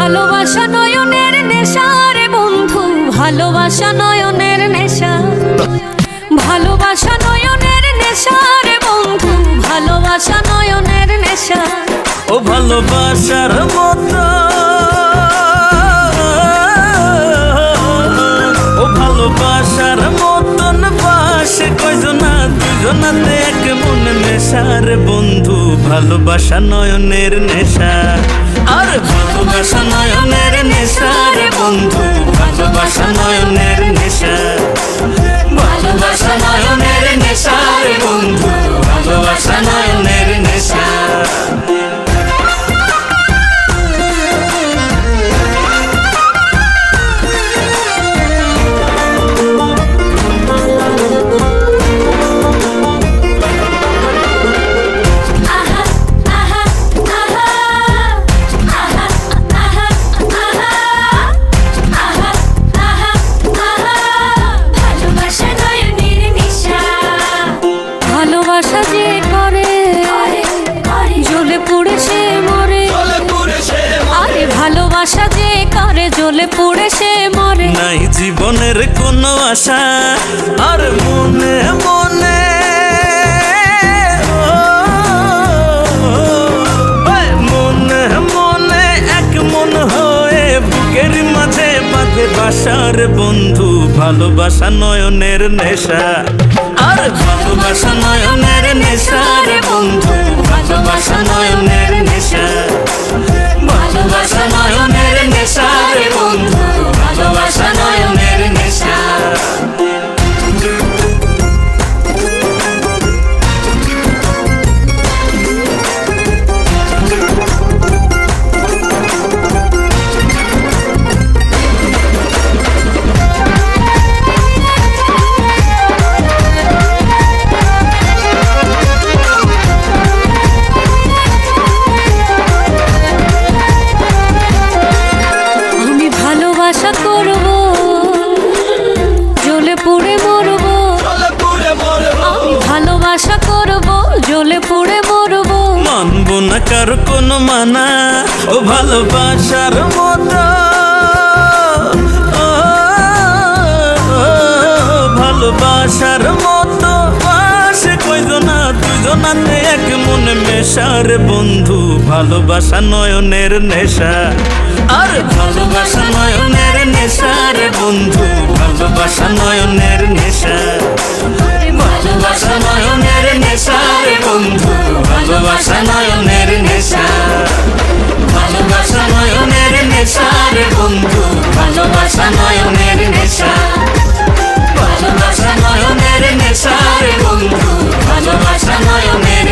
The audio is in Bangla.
ভালোবাসা নয়নের নেশা রে বন্ধু, ভালোবাসা নয়নের নেশা। ভালোবাসা নয়নের নেশা রে বন্ধু, ভালোবাসা নয়নের নেশা। ও ভালোবাসার মতো, ও ভালোবাসার মতন বাসে কয়জনা, দুজনাতে এক মনে নেশার বন্ধু, ভালোবাসা নয়নের নেশা। আর ভালোবাসা নয়নের নেশা রে বন্ধু, ভালোবাসা নয়নের নেশা। ভালোবাসা নয়নের নেশা রে বন্ধু, ভালোবাসা নয়নের নেশা। ভালোবাসা যে করে জ্বলে পুড়ে সে মরে, আরে ভালোবাসা যে করে জ্বলে পুড়ে সে মরে। নাই জীবনের কোনো আশা আর মনে মনে, মনে মনে এক মন হয়ে বুকের মাঝে বাঁধে বাসার বন্ধু, ভালোবাসা নয়নের নেশা। আর ভালোবাসা নয়নের নেশা রে বন্ধু, ভালোবাসা নয়নের নেশা। ভালোবাসা নয়নের নেশা রে বন্ধু, ভালোবাসা নয়নের নেশা। ভালোবাসা করব জ্বলে পুড়ে মরবো, আমি ভালোবাসা করব জ্বলে পুড়ে মরবো। মানবো না কার কোনো মানা, ও ভালোবাসার মতো, ভালোবাসার মতো বাসে কয়জনা, দুজনাতে এক মনে মেশার বন্ধু, ভালোবাসা নয়নের নেশা। আর ভালোবাসা নয়নের নেশা রে বন্ধু, ভালোবাসা নয়নের নেশা। ভালোবাসা নয়নের নেশা রে বন্ধু, ভালোবাসা নয়নের নেশা। ভালোবাসা নয়নের নেশা রে বন্ধু, ভালোবাসা নয়নের নেশা। ভালোবাসা নয়নের নেশা রে বন্ধু, ভালোবাসা নয়নের